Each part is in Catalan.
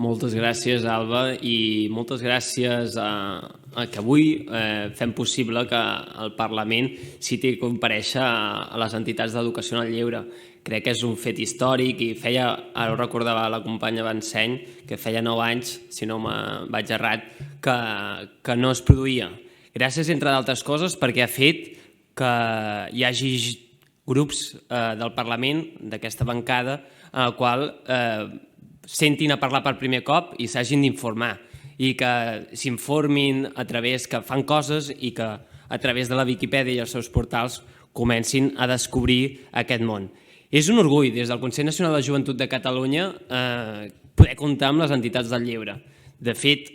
Moltes gràcies, Alba, i moltes gràcies a que avui fem possible que el Parlament citi comparèixer a les entitats d'educació en el lleure. Crec que és un fet històric i ara ho recordava la companya Vansseny, que feia 9 anys, si no vaig errat, que no es produïa. Gràcies, entre d'altres coses, perquè ha fet que hi hagi grups del Parlament, d'aquesta bancada, en el qual sentin a parlar per primer cop i s'hagin d'informar i que s'informin a través que fan coses i que a través de la Viquipèdia i els seus portals comencin a descobrir aquest món. És un orgull des del Consell Nacional de Joventut de Catalunya poder comptar amb les entitats del lleure. De fet,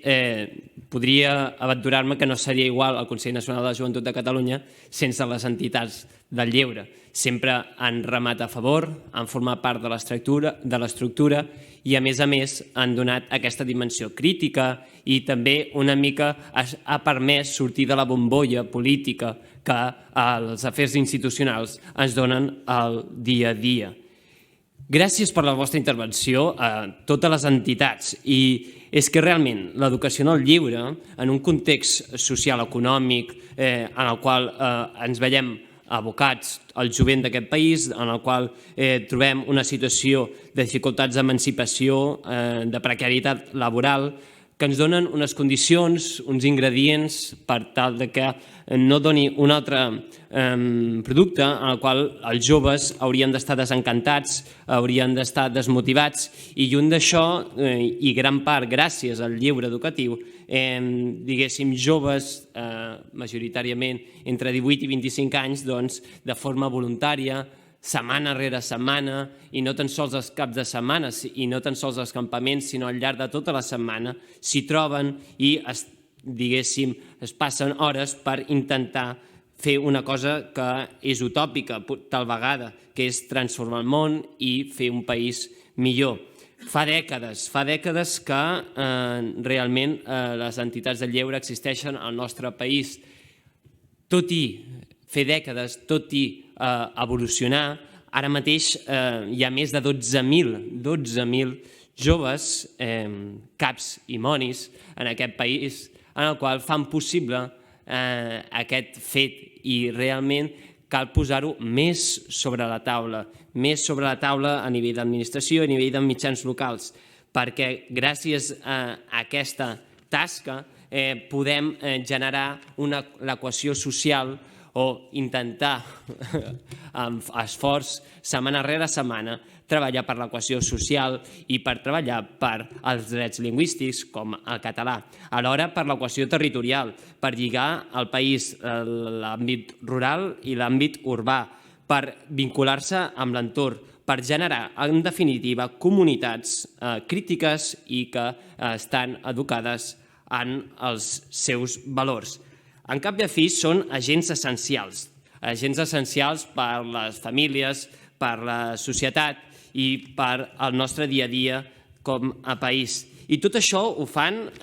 podria aventurar-me que no seria igual el Consell Nacional de Joventut de Catalunya sense les entitats del lleure. Sempre han remat a favor, han format part de l'estructura i, a més, han donat aquesta dimensió crítica i també una mica ha permès sortir de la bombolla política que els afers institucionals ens donen el dia a dia. Gràcies per la vostra intervenció a totes les entitats i és que realment l'educació en el lleure, en un context social econòmic en el qual ens veiem abocats al jovent d'aquest país, en el qual trobem una situació de dificultats d'emancipació, de precarietat laboral, que ens donen unes condicions, uns ingredients per tal que no doni un altre producte en el qual els joves haurien d'estar desencantats, haurien d'estar desmotivats i lluny d'això, i gran part gràcies al lleure educatiu, diguéssim, joves, majoritàriament entre 18 i 25 anys, doncs, de forma voluntària, setmana rere setmana, i no tan sols els caps de setmana i no tan sols els campaments, sinó al llarg de tota la setmana, s'hi troben i, diguéssim, es passen hores per intentar fer una cosa que és utòpica tal vegada, que és transformar el món i fer un país millor. Fa dècades que realment les entitats del lleure existeixen al nostre país. Tot i fer dècades, tot i evolucionar, ara mateix hi ha més de 12.000 joves, caps i monis en aquest país, en el qual fan possible aquest fet i realment cal posar-ho més sobre la taula a nivell d'administració i a nivell de mitjans locals, perquè gràcies a aquesta tasca podem generar la cohesió social o intentar, amb esforç, setmana rere setmana, treballar per la cohesió social i per treballar per als drets lingüístics, com el català. Alhora, per la cohesió territorial, per lligar el país a l'àmbit rural i l'àmbit urbà, per vincular-se amb l'entorn, per generar, en definitiva, comunitats crítiques i que estan educades en els seus valors. En cap de fi, són agents essencials per les famílies, per la societat i per al nostre dia a dia com a país. I tot això ho fan,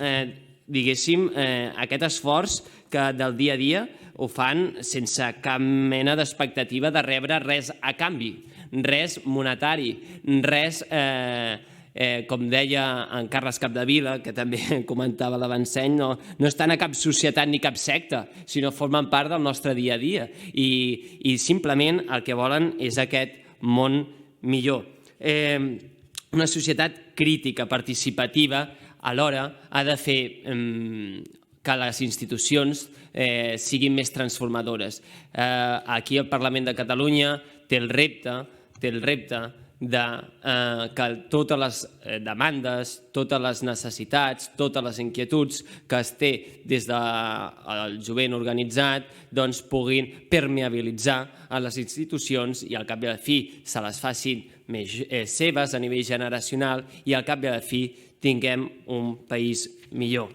diguéssim, aquest esforç que del dia a dia ho fan sense cap mena d'expectativa de rebre res a canvi, res monetari, res com deia en Carles Capdevila, que també comentava la Vansseny, no estan a cap societat ni cap secta, sinó formen part del nostre dia a dia i simplement el que volen és aquest món millor. Una societat crítica, participativa, alhora ha de fer que les institucions siguin més transformadores. Aquí el Parlament de Catalunya té el repte de que totes les demandes, totes les necessitats, totes les inquietuds que es té des del jovent organitzat doncs puguin permeabilitzar a les institucions i al cap i a la fi se les facin més seves a nivell generacional i al cap i a la fi tinguem un país millor.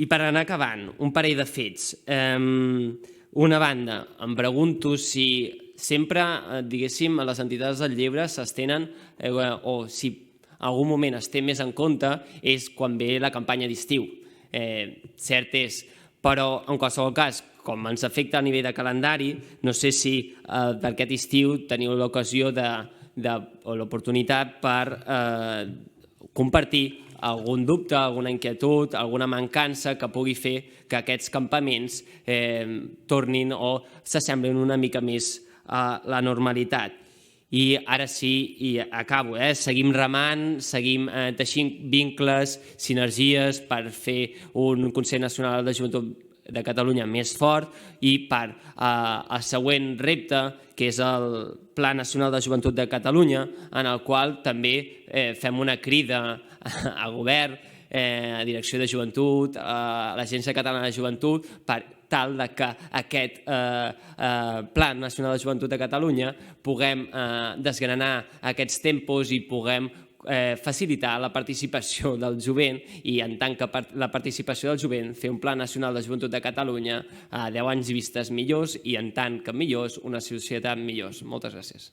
I per anar acabant, un parell de fets. Una banda, em pregunto si sempre, diguéssim, les entitats del lleure s'estenen o si en algun moment es té més en compte és quan ve la campanya d'estiu. Cert és, però en qualsevol cas, com ens afecta a nivell de calendari, no sé si d'aquest estiu teniu l'ocasió o l'oportunitat per compartir algun dubte, alguna inquietud, alguna mancança que pugui fer que aquests campaments tornin o s'assemblin una mica més a la normalitat. I ara sí, i acabo, seguim remant, seguim teixint vincles, sinergies per fer un Consell Nacional de Joventut de Catalunya més fort i per el següent repte, que és el Pla Nacional de Joventut de Catalunya, en el qual també fem una crida a govern, a Direcció de Joventut, a l'Agència Catalana de Joventut, per tal que aquest Pla Nacional de Joventut de Catalunya puguem desgranar aquests tempos i puguem facilitar la participació del jovent i, en tant que la participació del jovent, fer un Pla Nacional de Joventut de Catalunya a 10 anys vistes millors i, en tant que millors, una societat millors. Moltes gràcies.